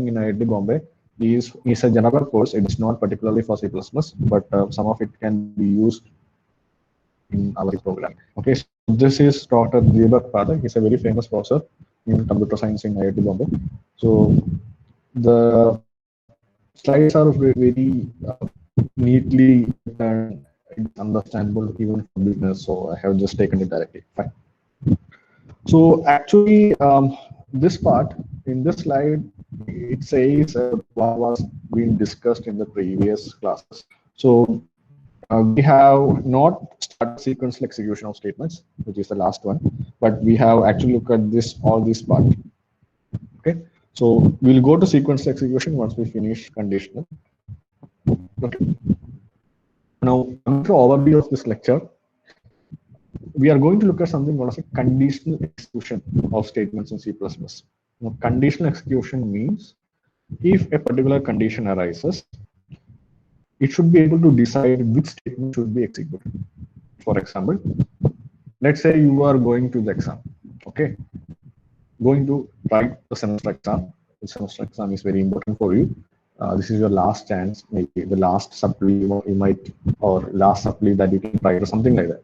in IIT Bombay is a general course. It is not particularly for C++, but some of it can be used in our program. Okay, so this is Dr. Deepak Pathak. He's a very famous professor in computer science in IIT Bombay. So the slides are very neatly and understandable even for beginners. So I have just taken it directly. Fine. So actually, this part in this slide, it says what was being discussed in the previous classes. So we have not started sequential execution of statements, which is the last one, but we have actually looked at all this part. Okay, so we'll go to sequential execution once we finish conditional. Okay. Now, coming to overview of this lecture, we are going to look at something called as a conditional execution of statements in C++. Now, conditional execution means if a particular condition arises, it should be able to decide which statement should be executed. For example, let's say you are going to the exam, okay? Going to write the semester exam. The semester exam is very important for you. This is your last chance, maybe the last supply you might, or last supply that you can write or something like that.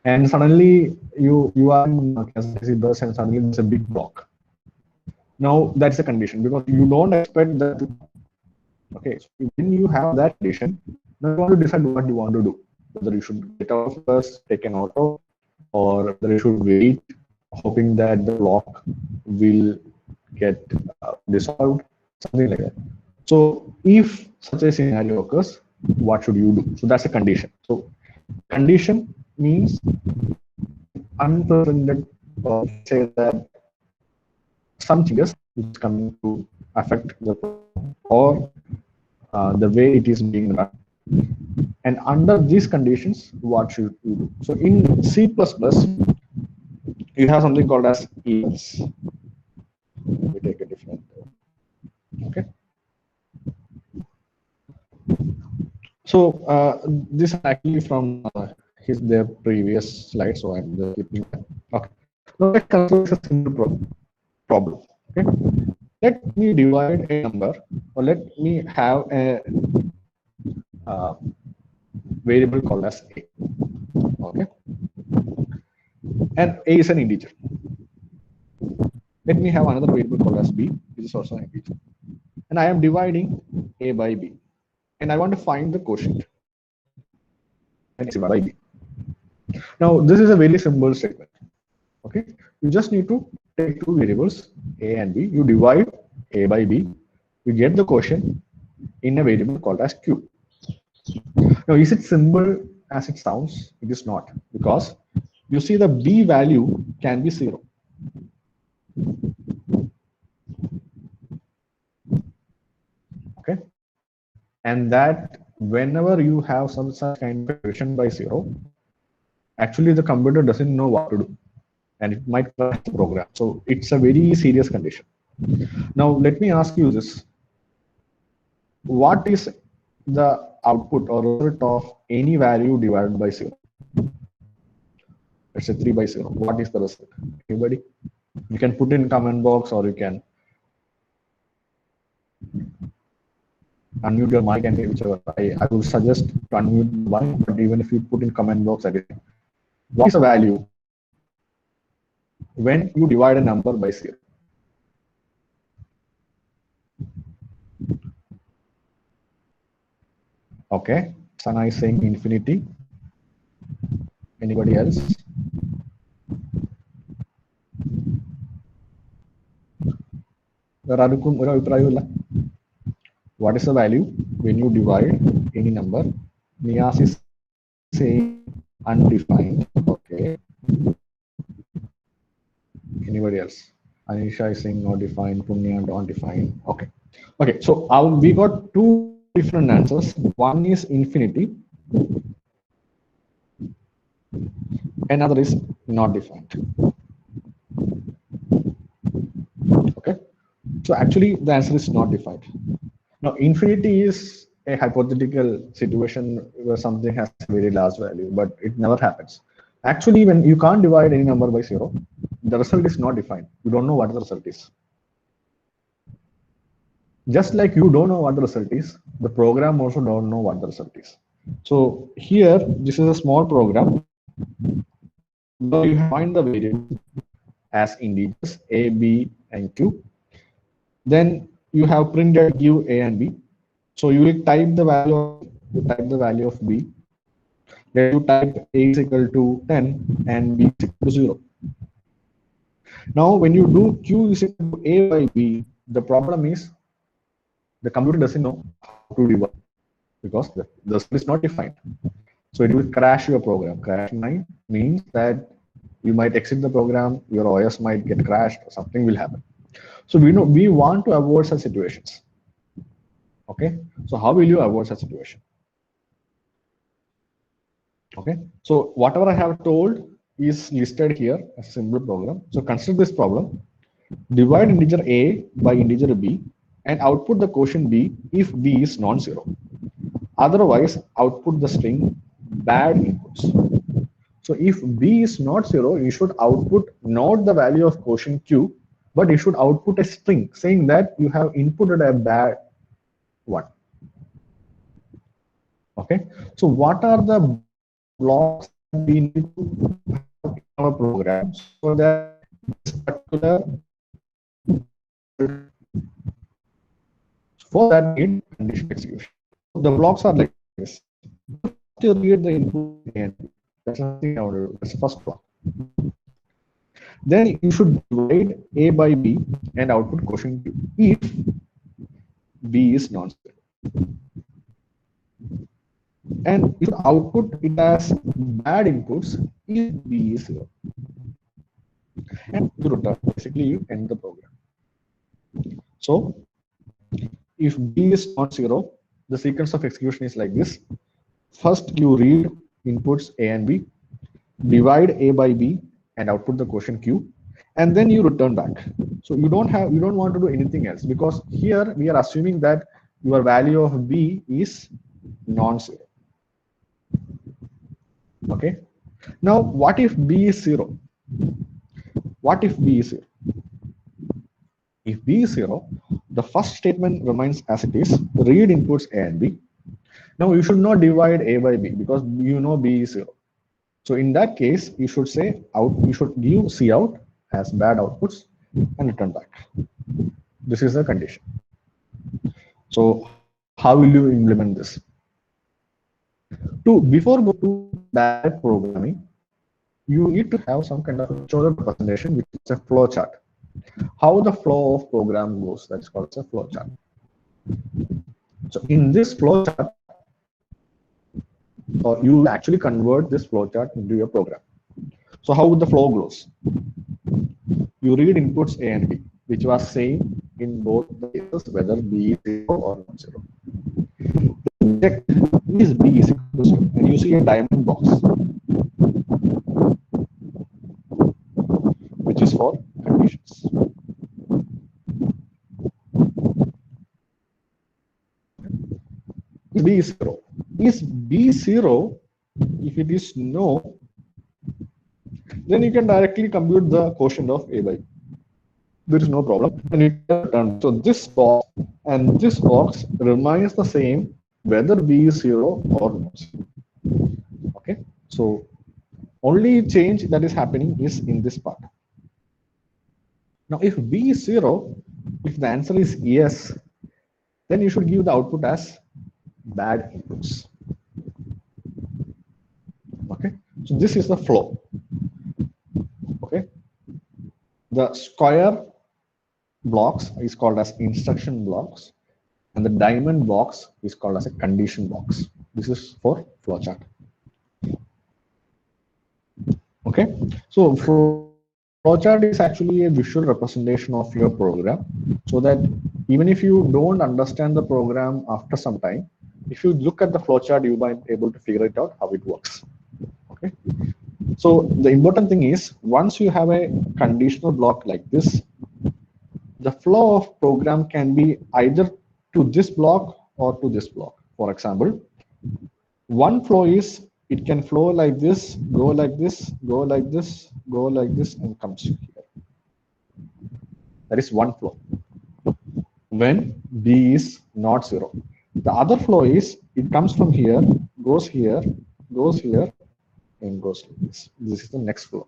And suddenly you are in bus and suddenly there's a big block. Now that's a condition because you don't expect that. Okay, so when you have that condition, now you want to decide what you want to do. Whether you should get out of bus, take an auto, or whether you should wait, hoping that the block will get dissolved, something like that. So if such a scenario occurs, what should you do? So that's a condition. So condition means unprecedented, or say that some changes is coming to affect the or the way it is being run. And under these conditions, what should you do? So in C++, you have something called as else. Let me take a different. Okay. So this is actually from their previous slide, so I'm just keeping that. Okay. Now let's consider a simple problem. Okay. Let me divide a number, or let me have a variable called as a. Okay. And a is an integer. Let me have another variable called as b, which is also an integer. And I am dividing a by b. And I want to find the quotient. And c by b. Now, this is a very simple statement. Okay. You just need to take two variables, a and b. You divide a by b. You get the quotient in a variable called as q. Now, is it simple as it sounds? It is not, because you see the b value can be 0. Okay, and that whenever you have some such kind of division by 0, actually the computer doesn't know what to do, and it might crash the program. So it's a very serious condition. Now, let me ask you this: what is the output or result of any value divided by 0? Let's say 3 by 0. What is the result? Anybody? You can put in comment box, or you can unmute your mic and whichever. I would suggest to unmute the mic, but even if you put in comment box, what is the value when you divide a number by 0? Okay, Sana is saying infinity. Anybody else? What is the value when you divide any number? Niyas is saying undefined. Okay. Anybody else? Anisha is saying not defined. Punya not defined. Okay. Okay. So we got two different answers. One is infinity. Another is not defined. Okay. So actually the answer is not defined. Now infinity is a hypothetical situation where something has a very large value, but it never happens. Actually, when you can't divide any number by 0, the result is not defined. You don't know what the result is. Just like you don't know what the result is, the program also don't know what the result is. So here, this is a small program where you have defined the variables as integers a, b, and q. Then you have printed give a and b. So you will type the value of b. Then you type a is equal to 10 and b is equal to 0. Now when you do q is equal to a by b, the problem is the computer doesn't know how to divide because the result is not defined. So it will crash your program. Crash means that you might exit the program, your OS might get crashed, or something will happen. So we want to avoid such situations. Okay, so how will you avoid such situation? Okay, so whatever I have told is listed here as a simple program. So consider this problem: divide integer a by integer b and output the quotient b if b is non-zero. Otherwise, output the string bad inputs. So if b is not 0, you should output not the value of quotient q, but you should output a string saying that you have inputted a bad one. Okay, so what are the blocks that we need to have in our program so that this particular, for that we need condition execution. The blocks are like this. You read the input and that's nothing I want to do. That's the first block. Then you should divide a by b and output quotient q if b is non-zero. And you should output it as bad inputs if b is 0. And you return, basically you end the program. So if b is not 0, the sequence of execution is like this. First you read inputs a and b, divide a by b and output the quotient q, and then you return back. So you don't want to do anything else because here we are assuming that your value of b is non-zero. Okay, now what if b is 0? What if b is 0? If b is 0, the first statement remains as it is, read inputs a and b. Now you should not divide a by b because you know b is 0. So in that case, you should say you should give C out as bad outputs and return back. This is the condition. So how will you implement this? Before go to direct programming, you need to have some kind of pictorial representation, which is a flow chart. How the flow of program goes, that's called a flow chart. So in this flow chart, you actually convert this flow chart into your program. So how would the flow goes? You read inputs a and b, which was same in both the cases, whether b is 0 or not 0. Check is b is equal to 0, and you see a diamond box, which is for conditions. Is b 0? Is b 0? If it is no, then you can directly compute the quotient of a by b. There is no problem. And you can return. So this box and this box remains the same whether b is 0 or not. Okay. So only change that is happening is in this part. Now if b is 0, if the answer is yes, then you should give the output as bad inputs. Okay. So this is the flow. Okay. The square blocks is called as instruction blocks, and the diamond box is called as a condition box. This is for flowchart. Okay, so flowchart is actually a visual representation of your program, so that even if you don't understand the program after some time, if you look at the flowchart, you might be able to figure it out how it works. Okay, so the important thing is once you have a conditional block like this, the flow of program can be either to this block or to this block. For example, one flow is it can flow like this, go like this, go like this, go like this, and comes here. That is one flow. when B is not 0. The other flow is it comes from here, goes here, goes here, and goes like this. This is the next flow.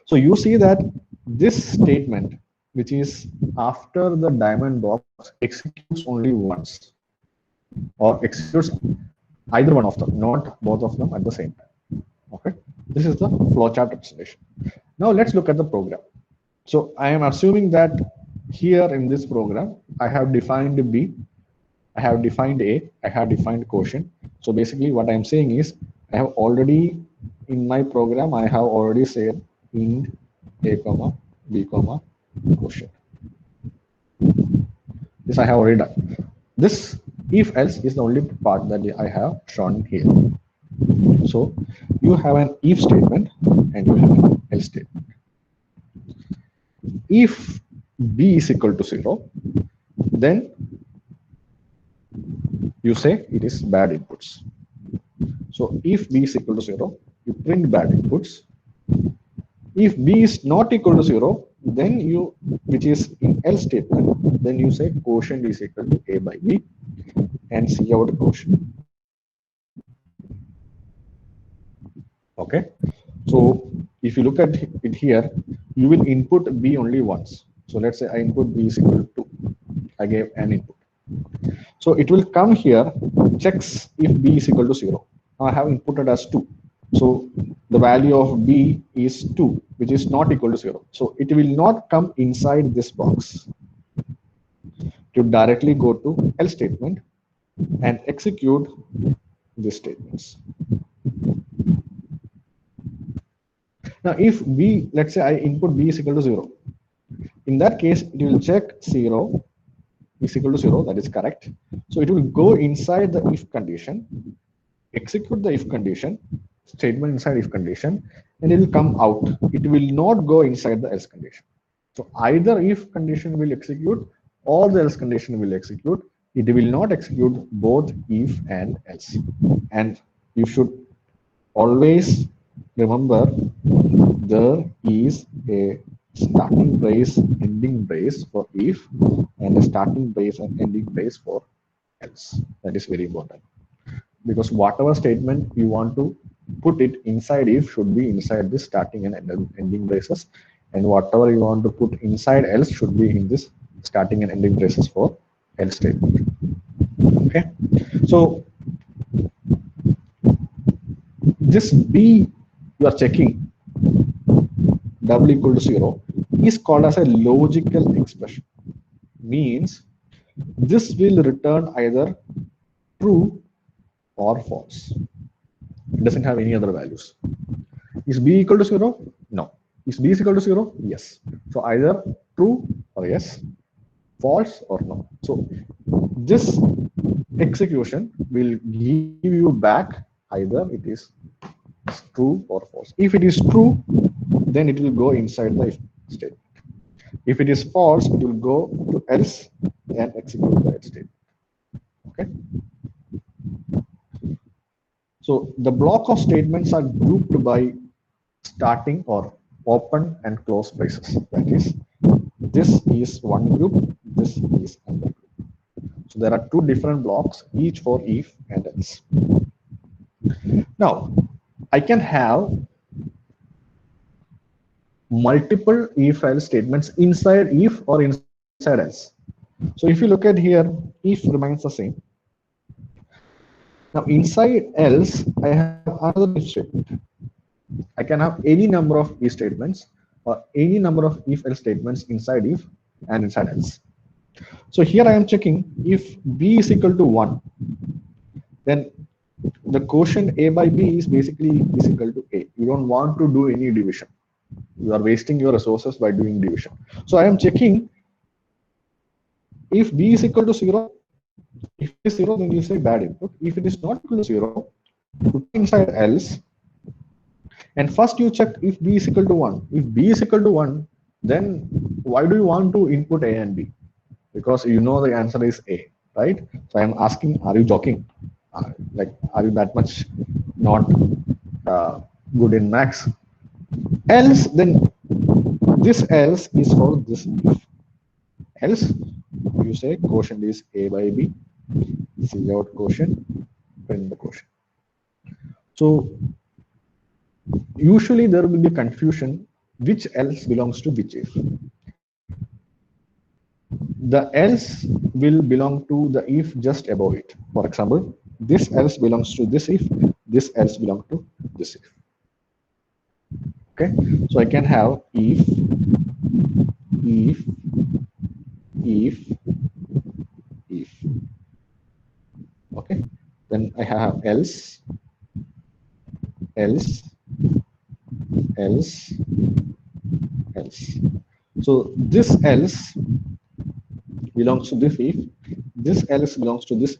So you see that this statement, which is after the diamond box, executes only once, or executes either one of them, not both of them at the same time. Okay, this is the flowchart representation. Now let's look at the program. So I am assuming that here in this program, I have defined B, I have defined A, I have defined quotient. So basically what I'm saying is I have already, in my program, I have already said int A comma B comma quotient. This I have already done. This if else is the only part that I have shown here. So you have an if statement and you have an else statement. If B is equal to 0, then you say it is bad inputs. So if B is equal to 0, you print bad inputs. If B is not equal to 0, then you, which is in else statement, then you say quotient is equal to A by B and see out quotient. Okay, so if you look at it here, you will input B only once. So let's say I input B is equal to 2. I gave an input. So it will come here, checks if B is equal to 0. Now I have inputted as 2. So the value of B is 2, which is not equal to 0. So it will not come inside this box. To directly go to else statement and execute these statements. Now if B, let's say I input B is equal to 0. In that case, it will check 0 is equal to 0, that is correct. So it will go inside the if condition, execute the if condition, statement inside if condition, and it will come out. It will not go inside the else condition. So either if condition will execute or the else condition will execute. It will not execute both if and else. And you should always remember there is a starting brace, ending brace for if, and a starting brace and ending brace for else. That is very important, because whatever statement you want to put it inside if should be inside this starting and ending braces, and whatever you want to put inside else should be in this starting and ending braces for else statement. Okay, so this B you are checking double equal to 0 is called as a logical expression. Means this will return either true or false. It doesn't have any other values. Is B equal to 0? No. Is B is equal to 0? Yes. So either true or yes, false or no. So this execution will give you back either it is true or false. If it is true, then it will go inside the if statement. If it is false, it will go to else and execute the else statement. Okay. So the block of statements are grouped by starting or open and close braces. That is, this is one group, this is another group. So there are two different blocks, each for if and else. Now, I can have multiple if else statements inside if or inside else. So if you look at here, if remains the same. Now inside else, I have another if statement. I can have any number of if statements or any number of if else statements inside if and inside else. So here I am checking if B is equal to 1, then the quotient A by B is basically is equal to A. You don't want to do any division. You are wasting your resources by doing division. So I am checking if B is equal to 0. If it is 0, then you say bad input. If it is not equal to 0, you put inside else. And first you check if B is equal to 1. If B is equal to 1, then why do you want to input A and B? Because you know the answer is A, right? So I am asking, are you joking? Like, are you that much not good in maths? Else, then this else is for this if. Else, you say quotient is A by B, Cout quotient, print the quotient. So usually there will be confusion which else belongs to which if. The else will belong to the if just above it. For example, this else belongs to this if, this else belongs to this if. Okay, so I can have if, if. Okay, then I have else, else. So this else belongs to this else belongs to this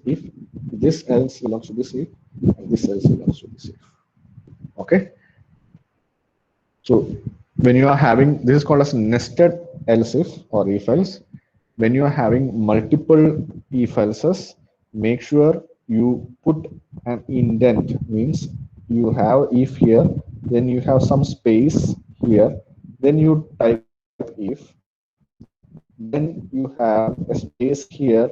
else belongs to this if, and this else belongs to this if. Okay. So when you are having, this is called as nested else if or if else. When you are having multiple if else's, make sure you put an indent, means you have if here, then you have some space here, then you type if, then you have a space here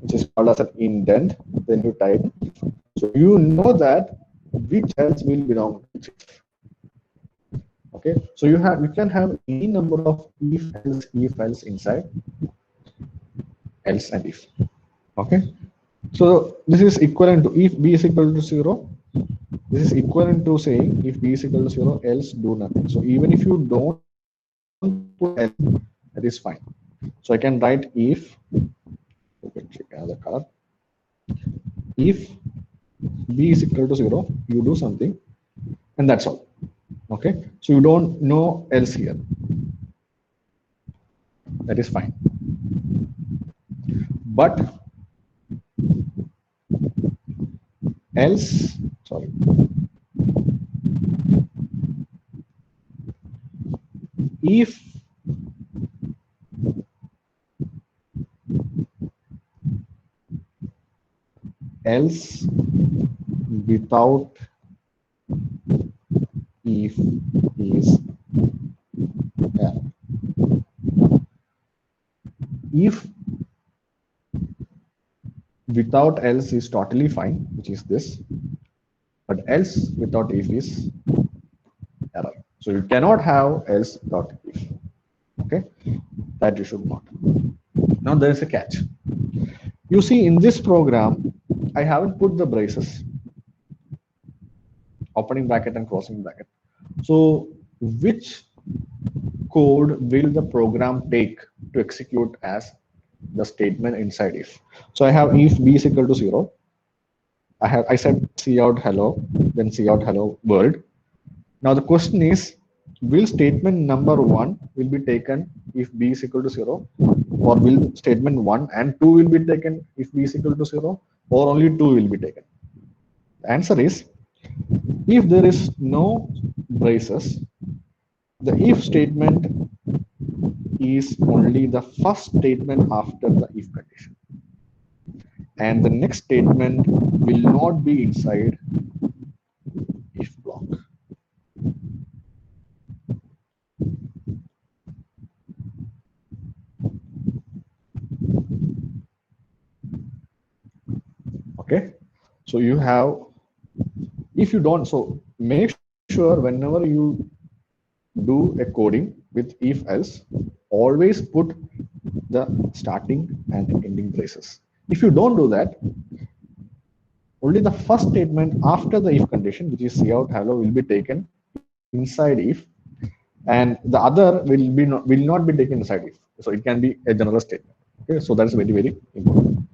which is called as an indent, then you type if. So you know that which else will belong to which if. Okay, so you can have any number of if else inside else and if. Okay, so this is equivalent to if b is equal to 0. This is equivalent to saying if b is equal to 0, else do nothing. So even if you don't put else, that is fine. So I can write if, check another color. If b is equal to 0, you do something, and that's all. Okay, so you don't know else here. That is fine. But else, sorry, if else without if is if without else is totally fine, which is this, but else without if is error. So you cannot have else without if. Okay, that you should not. Now there is a catch. You see, in this program, I haven't put the braces, opening bracket and closing bracket. So which code will the program take to execute as the statement inside if? So I have if b is equal to 0. I said cout hello, then cout hello world. Now the question is, will statement number 1 will be taken if b is equal to 0, or will statement 1 and 2 will be taken if b is equal to 0, or only 2 will be taken? The answer is, if there is no braces, the if statement is only the first statement after the if condition, and the next statement will not be inside if block. Okay, so you have, if you don't, so make sure whenever you do a coding with if else, always put the starting and ending braces. If you don't do that, only the first statement after the if condition, which is cout hello, will be taken inside if, and the other will not be taken inside if. So it can be a general statement. Okay, so that's very important.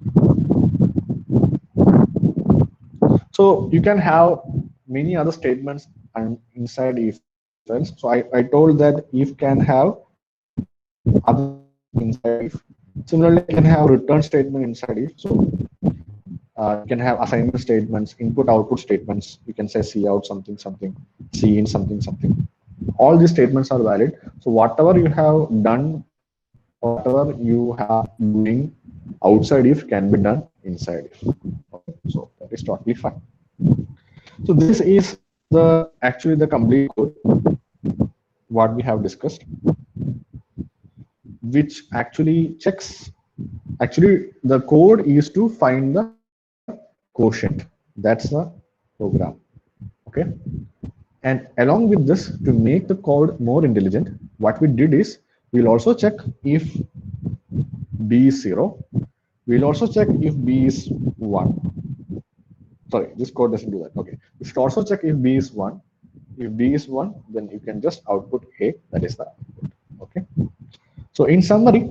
So you can have many other statements inside if else. So I told that if can have other inside if. Similarly, you can have return statement inside if. So you can have assignment statements, input output statements. You can say cout something something, cin something something. All these statements are valid. So whatever you have done, whatever you have doing outside if can be done inside if. Okay, so that is totally fine. So this is actually the complete code what we have discussed, which actually checks Actually, the code is to find the quotient. That's the program. Okay. And along with this, to make the code more intelligent, what we did is we'll also check if b is 0. We'll also check if b is 1. Sorry, this code doesn't do that. Okay. We should also check if b is 1. If b is 1, then you can just output a, that is the output. Okay. So in summary,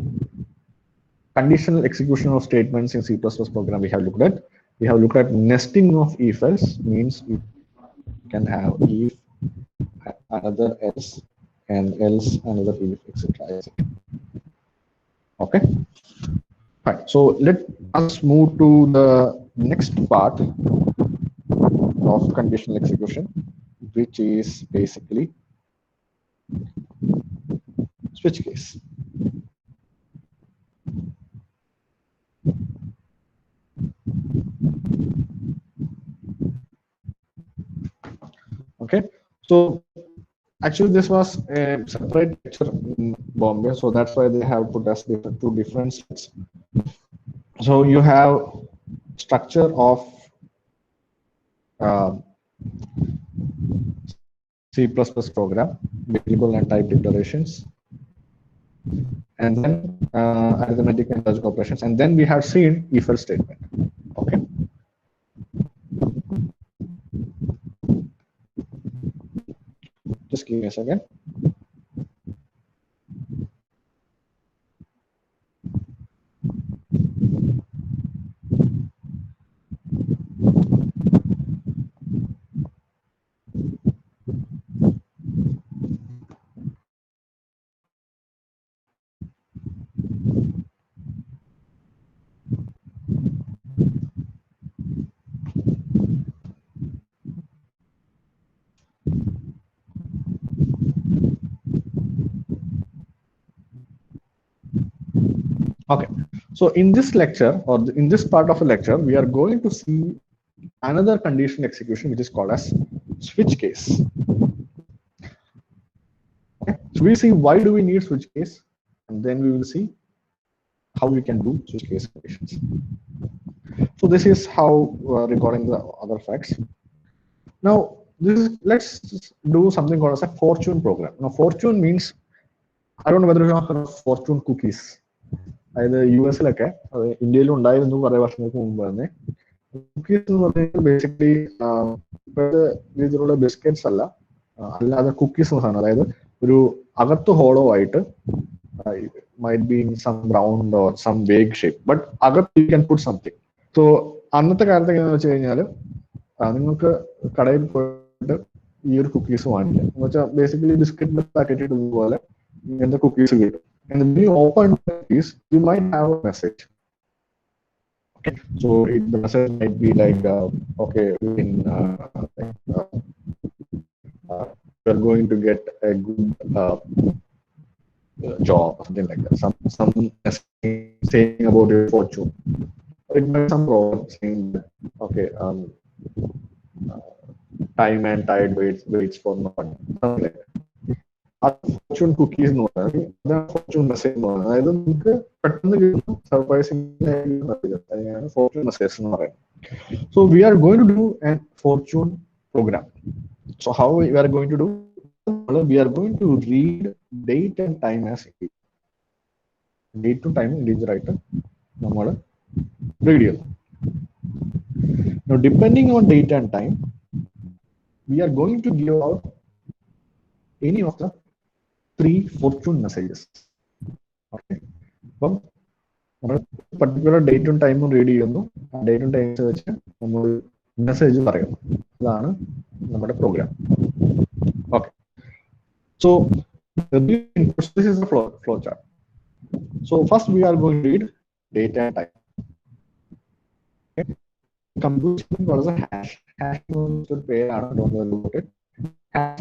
conditional execution of statements in C++ program we have looked at. We have looked at nesting of if else, means you can have if, another else, and else another if, etc. Okay, fine. So let us move to the next part of conditional execution, which is basically switch case. Okay, so actually this was a separate lecture in Bombay, so that's why they have put us two different slides. So you have structure of C++ program, variable and type declarations, and then arithmetic and logic operations, and then we have seen if-else statement. Okay. Just give me a second. Okay, so in this lecture, or in this part of a lecture, we are going to see another conditional execution, which is called as switch case. Okay, so we see why do we need switch case, and then we will see how we can do switch case conditions. So this is how regarding the other facts. Now let's do something called as a fortune program. Now fortune means, I don't know whether you have heard of fortune cookies. അതായത് US-ലൊക്കെ ഇന്ത്യയിലും ഉണ്ടായിരുന്നു കുറെ വർഷങ്ങൾക്ക് മുമ്പ് തന്നെ. Cookies എന്ന് പറഞ്ഞാൽ basically ഇപ്പോഴത്തെ രീതിയിലുള്ള ബിസ്ക്കറ്റ്സ് അല്ല, അല്ലാതെ കുക്കീസ് എന്ന സാധനം, അതായത് ഒരു അകത്ത് ഹോളോ ആയിട്ട്, might be in some round or some vague shape, but അകത്ത് you can put something. So അന്നത്തെ കാലത്ത് എങ്ങനെയാണെന്ന് വെച്ച് കഴിഞ്ഞാൽ നിങ്ങൾക്ക് കടയിൽ പോയിട്ട് ഈ ഒരു കുക്കീസ് വാങ്ങിക്കാം. എന്ന് വെച്ചാൽ ബേസിക്കലി ബിസ്ക്കറ്റിന്റെ പാക്കറ്റ് ഇതുപോലെ ഇങ്ങനത്തെ കുക്കീസ് കിട്ടും. And when you open this, you might have a message. Okay, so the message might be like, okay, you're going to get a good job, something like that. Some saying about your fortune. Or it might be some proverb saying, okay, time and tide waits for no one, something like that. Fortune cookies എന്ന് പറഞ്ഞാൽ Fortune message എന്ന് പറഞ്ഞാൽ, അതായത് നമുക്ക് പെട്ടെന്ന് കിട്ടുന്ന surprising Fortune message എന്ന് പറയുന്നത്. So we are going to do an fortune program. So how we are going to do, we are going to read date and time as ഡേറ്റും ടൈമും ഇൻഡിവിജ്വൽ ആയിട്ട് നമ്മൾ റീഡ് ചെയ്യുന്നു. Depending on date and time, we are going to give out any of the 3 fortune messages. Okay, അപ്പം നമ്മൾ particular ഡേറ്റും ടൈമും read ചെയ്യുന്നു, ഡേറ്റും ടൈമും വെച്ച് നമ്മൾ മെസ്സേജ് പറയുന്നു. അതാണ് നമ്മുടെ program. Okay, so this is the flow chart. So first we are going to read date and time. Okay, computation was a hash to pair, I don't know about it. Hash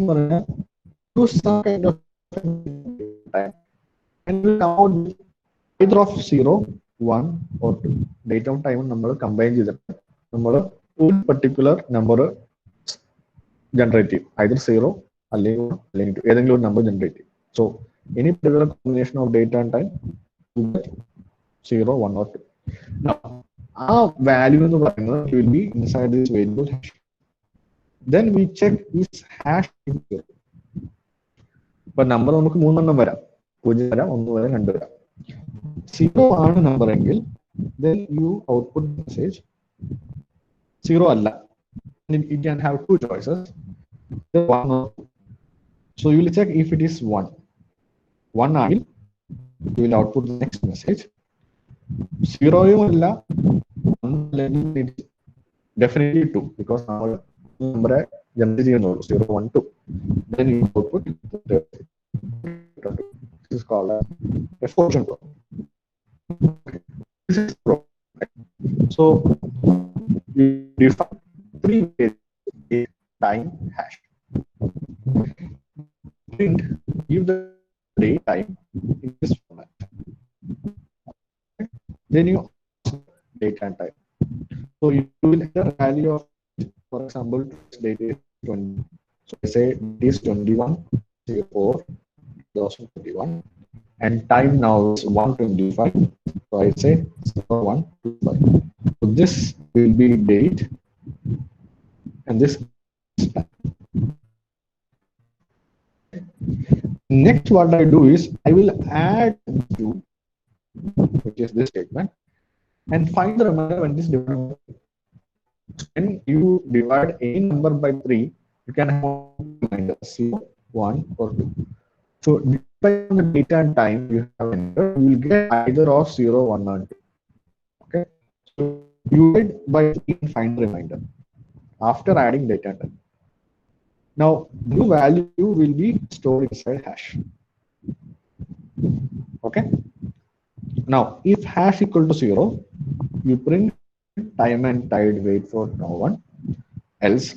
to some kind of time, and will come out with either of 0, 1 or 2. Date of time നമ്മൾ combine ചെയ്തിട്ട് നമ്മൾ ഒരു particular number generate ചെയ്യും. either 0 അല്ലെങ്കിൽ 2, ഏതെങ്കിലും ഒരു number generate ചെയ്യും. So any particular combination of date and time 0, 1 or 2. Now, our value in the will be inside this variable hash. Then we check is hash 0. But number നമുക്ക് മൂന്നെണ്ണം വരാം, 0 വരാം, 1 വരാം, 2 വരാം. 0 ആണ് number എങ്കിൽ then you output message 0 അല്ല. You can have two choices, 1 or 2. So you will check if it is 1. 1 ആണെങ്കിൽ you will output the next message. 0 യും അല്ല, 1 അല്ലെങ്കിൽ it is definitely 2 because നമ്മൾ number generate ചെയ്യുന്നുള്ളൂ 0, 1, 2. Then you output the this is called a function problem. This is problem. So you define 3 variables time hash. Print give the date time in this format. Then you date and time. So you will enter a value of, for example, date is 20. So I say it is 21/04/2021, and time now is 1:25. So I say 0125. So this will be date, and this is time. Next, what I do is I will add to, which is this statement, and find the remainder when this divided. When you divide any number by 3, you can have remainder 0, 1 or 2. So depending on the date and time you have entered, you will get either of 0, 1 or 2. Okay. So you divide by 3 and find the remainder after adding date and time. Now new value will be stored inside hash. Okay. Now if hash equal to 0, you print time and tide wait for no one else.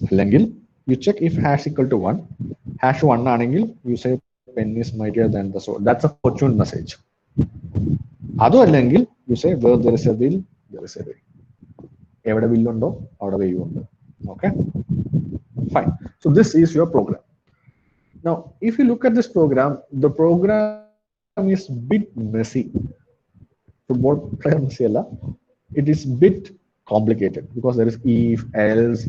You check if hash equal to 1. Hash 1 anengil you say pen is mightier than the sword. That's a fortune message. Adu allengil you say where there is a will, there is a way. Evada will undo, avada way undo. Okay, fine. So this is your program. Now if you look at this program, the program is bit messy. Football player messy alla. It is bit complicated because there is if, else,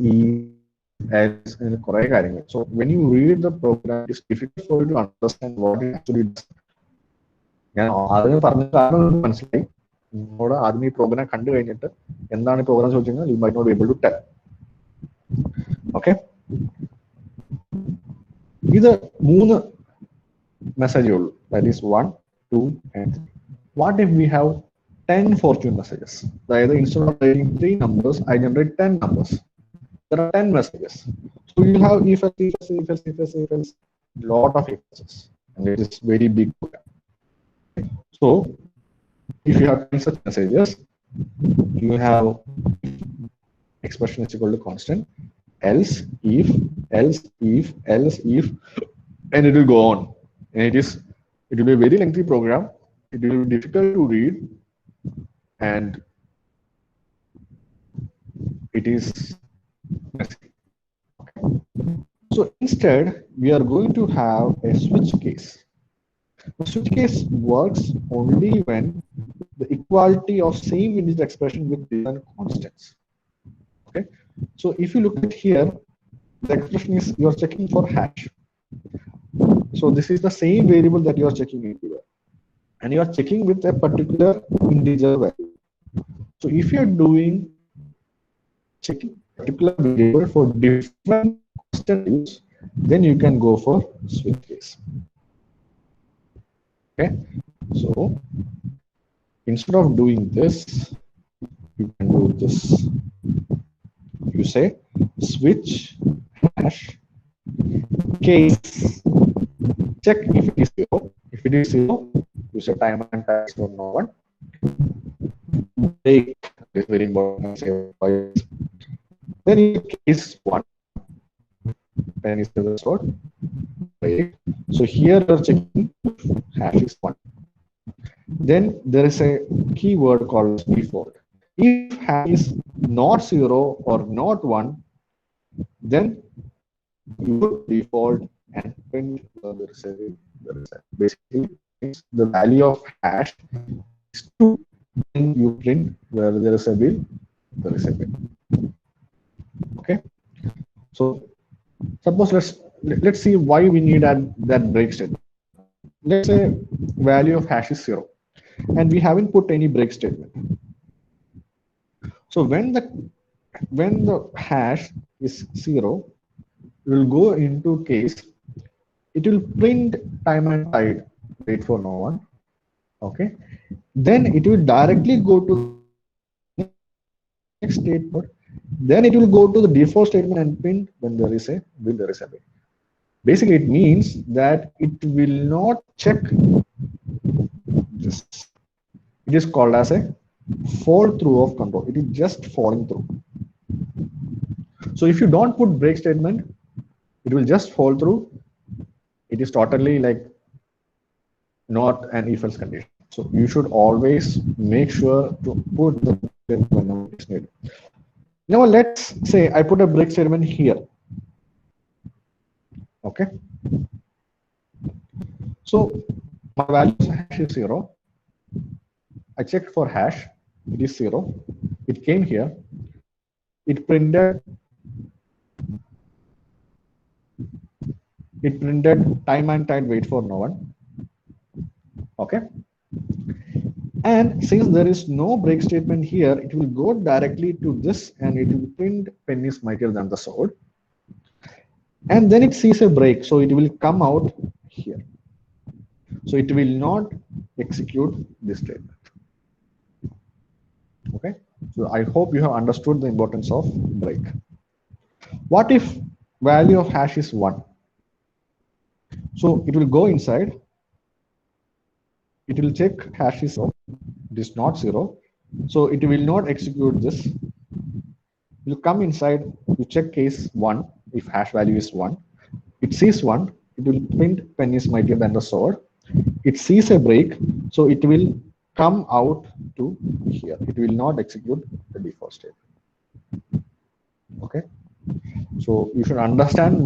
and correct കാര്യങ്ങൾ. So when you read the program, it's difficult for you to understand what it actually does. ഞാൻ ആദ്യം പറഞ്ഞ കാരണം മനസ്സിലായി. നിങ്ങളോട് ആദ്യം ഈ programme കണ്ടു കഴിഞ്ഞിട്ട് എന്താണ് ഈ പ്രോഗ്രാം ചോദിച്ചു കഴിഞ്ഞാൽ you might not be able to tell. Okay. ഇത് 3 മെസ്സേജേ ഉള്ളൂ. That is 1, 2 and 3. What if we have 10 fortune messages? That is, instead of writing 3 numbers, I generate 10 numbers. There are 10 messages. So you have if else, lot of if else's, and it is very big program. So if you have 10 such messages, you have expression is equal to constant, else, if, and it will go on. And it will be a very lengthy program. It will be difficult to read, and it is messy. Okay. So instead, we are going to have a switch case. The switch case works only when the equality of same integer expression with different constants. Okay. So if you look at here, the expression is you are checking for hash. So this is the same variable that you are checking into, and you are checking with a particular integer value. So if you are doing checking particular variable for different constants, then you can go for switch case. Okay. So instead of doing this, you can do this. You say switch hash case. Check if it is 0. If it is 0, you say time and time for no one. Break is very important. Then in case 1, then is the sort. Break. So here you are checking hash is 1. Then there is a keyword called default. If hash is not 0 or not 1, then you put default and print the result. Basically, the value of hash is 2 Then you print where there is a will, there is a will. Okay. So suppose let's see why we need that break statement. Let's say value of hash is 0, and we haven't put any break statement. So when the hash is 0, we will go into case. It will print time and tide, wait for no one. Okay. Then it will directly go to the next statement. Then it will go to the default statement and print when there is a will, there is a will. Basically, it means that it will not check this. It is called as a fall through of control. It is just falling through. So if you don't put break statement, it will just fall through. It is totally like not an if else condition. So you should always make sure to put the break whenever it's needed. Now let's say I put a break statement here. Okay. So my value hash is 0. I checked for hash. It is 0. It came here. It printed time and tide, wait for no one. Okay. And since there is no break statement here, it will go directly to this and it will print pen is mightier than the sword. And then it sees a break, so it will come out here. So it will not execute this statement. Okay. So I hope you have understood the importance of break. What if value of hash is 1? So it will go inside. It will check hash is 0. It is not 0. So it will not execute this. You come inside, you check case 1, if hash value is 1. It sees 1, it will print pen is mightier than the sword. It sees a break, so it will come out to here. It will not execute the default state. Okay. So you should understand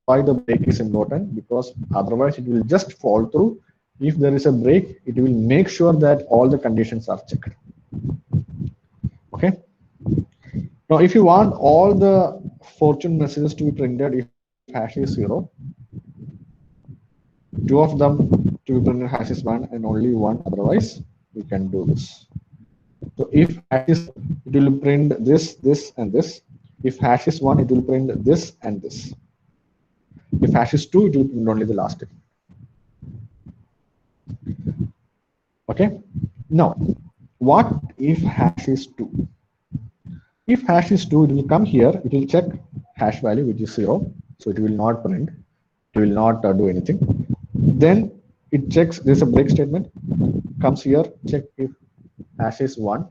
why the break is important, because otherwise it will just fall through. If there is a break, it will make sure that all the conditions are checked. Okay. Now, if you want all the fortune messages to be printed if hash is 0, 2 of them to be printed hash is 1 and only 1, otherwise we can do this. So if hash is, it will print this, this, and this. If hash is 1, it will print this and this. If hash is 2, it will print only the last step. Okay. Now, what if hash is 2? If hash is 2, it will come here. It will check hash value, which is 0. So it will not print. It will not do anything. Then it checks. There's a break statement. Comes here. Check if hash is 1.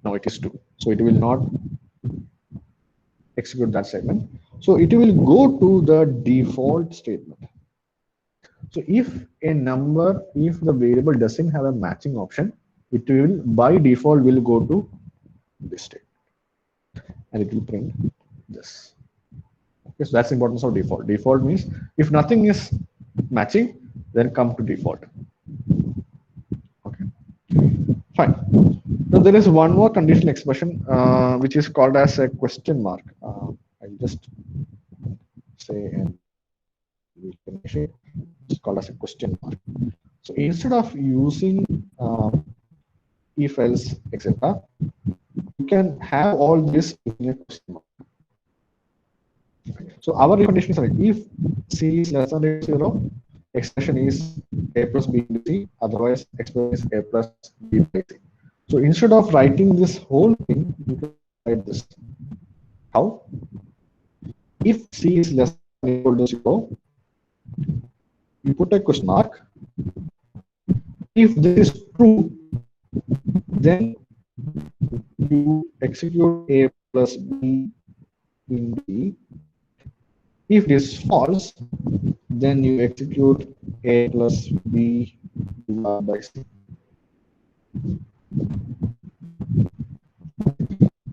No, it is 2. So it will not execute that statement. So it will go to the default statement. So if a number, if the variable doesn't have a matching option, it will by default will go to this statement and it will print this. Okay, so that's the importance of default. Default means if nothing is matching, then come to default. Okay, fine. Now there is one more conditional expression which is called as a question mark. I'll just say and we finish it. It's called as a question mark. So instead of using if else etc., you can have all this in a question mark. So our condition is like if C is less than 0, expression is A plus B into C, otherwise expression is A plus B by C. So instead of writing this whole thing, you can write this. How? If C is less than or equal to 0, you put a question mark. If this is true, then you execute A plus B in B. If this is false, then you execute A plus B divided by C.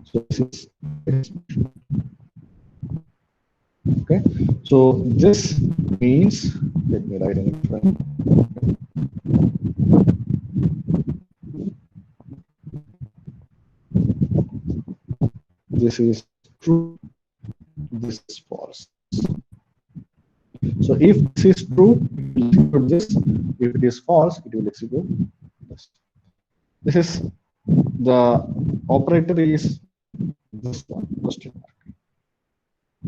So this is okay. So this means, let me write in front. this is true, this is false. So if this is true, it will execute this. If it is false, it will execute this. This is the operator is this one, question mark.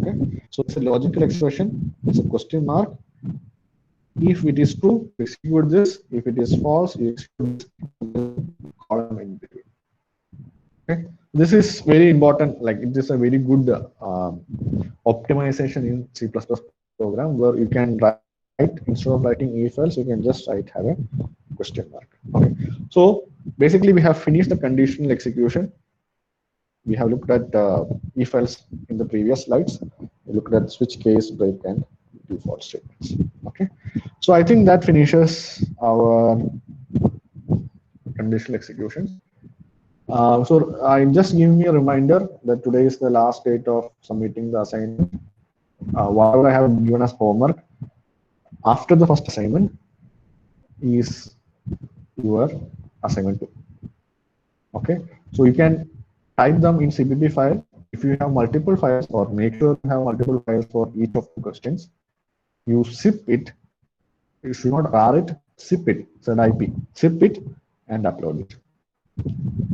Okay, so it's a logical expression. It's a question mark. If it is true, you execute this. If it is false, you execute this column in between. Okay, this is very important. Like it is a very good optimization in C++ program where you can write, instead of writing if else, you can just write have a question mark. Okay, so basically we have finished the conditional execution. We have looked at if else in the previous slides. We looked at switch, case, break, and default statements. Okay, so I think that finishes our conditional executions. So I'm just giving you a reminder that today is the last date of submitting the assignment. Whatever I have given as homework after the first assignment is your assignment 2. Okay, so you can type them in CPP file. If you have multiple files, or make sure you have multiple files for each of the questions, you zip it. You should not rar it, zip it, ZIP, zip it and upload it.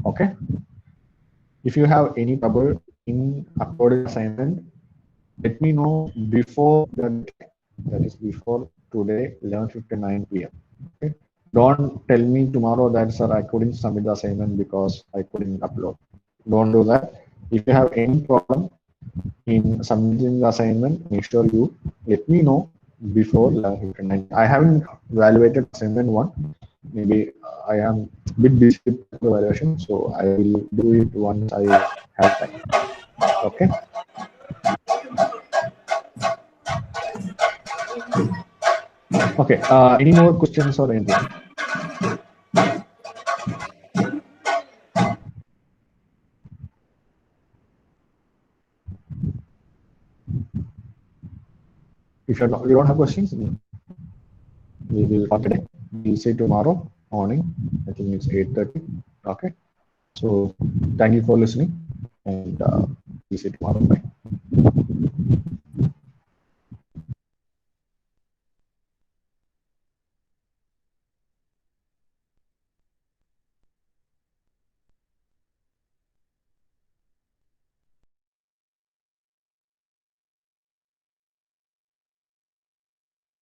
Okay, if you have any trouble in uploading assignment, let me know before that is before today 11:59 p.m. Okay, don't tell me tomorrow that sir I couldn't submit the assignment because I couldn't upload. Don't do that. If you have any problem in submitting the assignment, make sure you let me know before 11:59. I haven't evaluated assignment 1. Maybe I am a bit busy with the evaluation, so I will do it once I have time. Okay. Okay. Any more questions or anything? If you don't have questions, we will talk today. We'll see tomorrow morning. I think it's 8:30. Okay. So thank you for listening, and we'll see tomorrow. Bye.